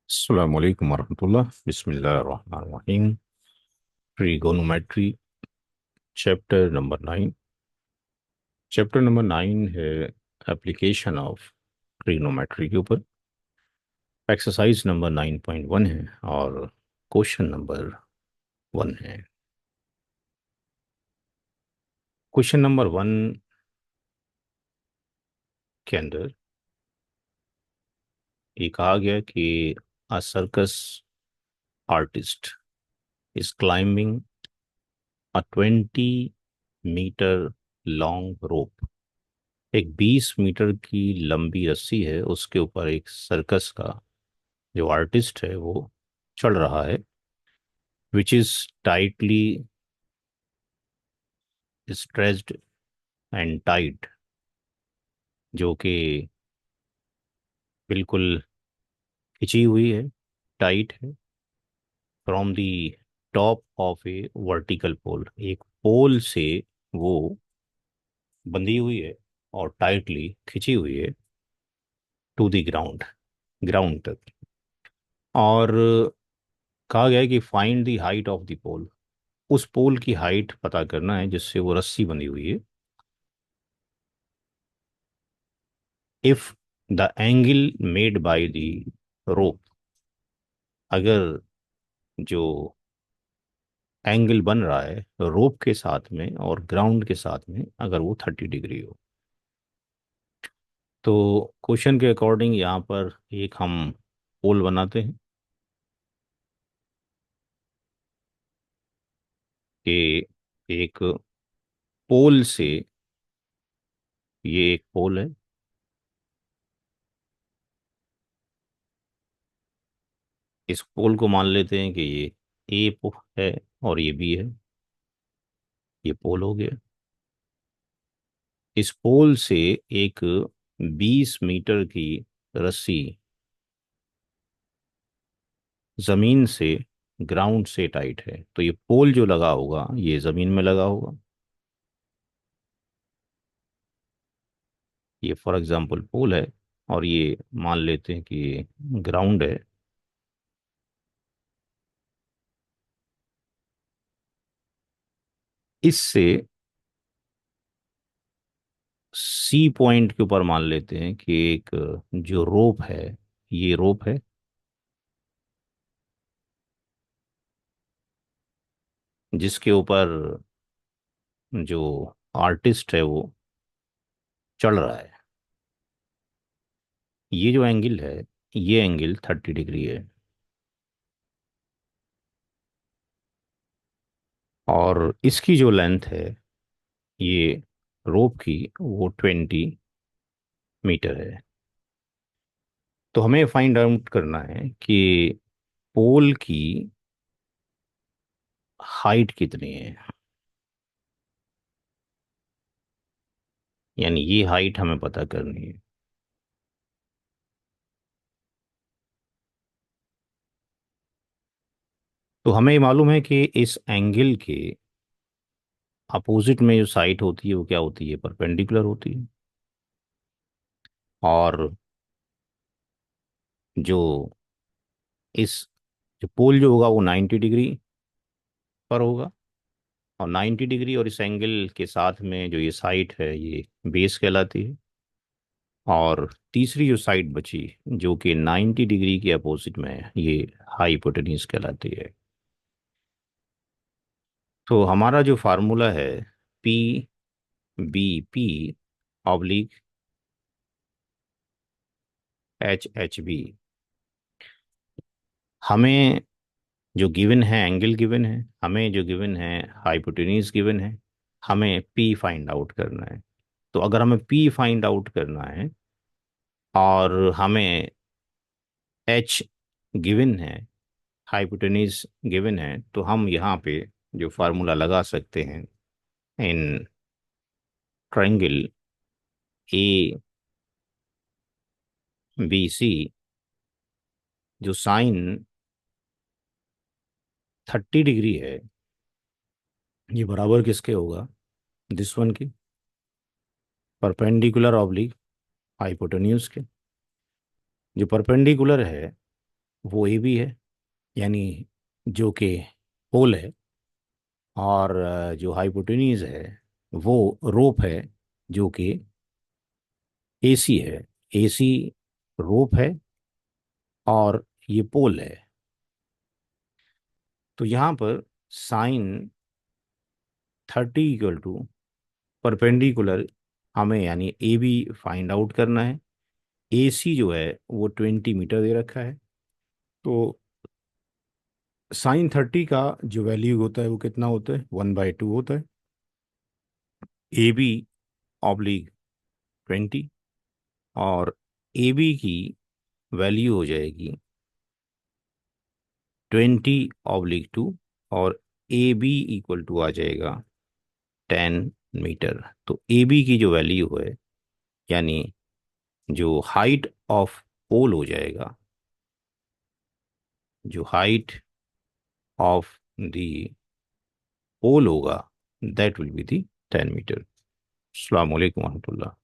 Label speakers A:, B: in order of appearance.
A: अस्सलाम वालेकुम वरहमतुल्लाह बिस्मिल्लाहिर्रहमानिर्रहीम। Trigonometry chapter number 9। Chapter number 9 है एप्लीकेशन ऑफ ट्रिगोनोमेट्री के ऊपर। एक्सरसाइज नंबर 9.1 है और क्वेश्चन नंबर 1 है। क्वेश्चन नंबर 1 के अंदर ये कहा गया कि a circus artist is climbing a 20 metre long rope. एक 20 मीटर की लंबी रस्सी है, उसके ऊपर एक सर्कस का जो आर्टिस्ट है वो चढ़ रहा है, which is tightly stretched and tight, जो कि बिल्कुल खिंची हुई है, टाइट है, from the top of a vertical pole. एक पोल से वो बंधी हुई है और टाइटली खिंची हुई है टू द ग्राउंड, ग्राउंड तक। और कहा गया है कि find the height of the pole. उस पोल की हाइट पता करना है जिससे वो रस्सी बंधी हुई है। If the angle made by the rope, अगर जो एंगल बन रहा है रोप के साथ में और ग्राउंड के साथ में, अगर वो 30 डिग्री हो, तो क्वेश्चन के अकॉर्डिंग यहाँ पर एक हम पोल बनाते हैं कि एक पोल से, ये एक पोल है, इस पोल को मान लेते हैं कि ये ए है और ये बी है। ये पोल हो गया। इस पोल से एक 20 मीटर की रस्सी जमीन से, ग्राउंड से टाइट है, तो ये पोल जो लगा होगा ये जमीन में लगा होगा। ये फॉर एग्जांपल पोल है और ये मान लेते हैं कि ग्राउंड है। इससे सी पॉइंट के ऊपर मान लेते हैं कि एक जो रोप है, ये रोप है, जिसके ऊपर जो आर्टिस्ट है वो चढ़ रहा है। ये जो एंगल है, ये एंगल 30 डिग्री है। और इसकी जो लेंथ है, ये रोप की, वो 20 मीटर है। तो हमें फाइंड आउट करना है कि पोल की हाइट कितनी है, यानी ये हाइट हमें पता करनी है। तो हमें मालूम है कि इस एंगल के अपोजिट में जो साइड होती है वो क्या होती है, परपेंडिकुलर होती है। और जो इस जो पोल जो होगा वो 90 डिग्री पर होगा, और 90 डिग्री और इस एंगल के साथ में जो ये साइड है ये बेस कहलाती है। और तीसरी जो साइड बची जो कि 90 डिग्री के अपोजिट में है, ये हाइपोटेन्यूज कहलाती है। तो हमारा जो फार्मूला है, P B P oblique H B, हमें जो गिवन है एंगल गिवन है, हमें जो गिवन है हाइपोटेन्यूज गिवन है, हमें पी फाइंड आउट करना है। तो अगर हमें पी फाइंड आउट करना है और हमें एच गिवन है, हाइपोटेन्यूज गिवन है, तो हम यहाँ पे जो फार्मूला लगा सकते हैं, in triangle A B C, जो साइन 30 डिग्री है, ये बराबर किसके होगा, दिस वन की, परपेंडिकुलर ऑब्लिक हाइपोटेन्यूज के। जो परपेंडिकुलर है वो ए बी है, यानी जो कि पोल है। और जो हाइपोटेन्यूज है वो रोप है, जो कि ए सी है। ए सी रोप है और ये पोल है। तो यहाँ पर साइन 30 = परपेंडिकुलर हमें यानी ए बी फाइंड आउट करना है। ए सी जो है वो 20 मीटर दे रखा है। तो साइन 30 का जो वैल्यू होता है वो कितना होता है, 1/2 होता है। ए बी ऑब्लिक 20, और ए बी की वैल्यू हो जाएगी 20/2, और ए बी इक्वल टू आ जाएगा 10 मीटर। तो ए बी की जो वैल्यू है, यानी जो हाइट ऑफ पोल हो जाएगा, जो हाइट ऑफ द पोल होगा, that will be the 10 metre. अस्सलाम वालेकुम रहमतुल्लाह।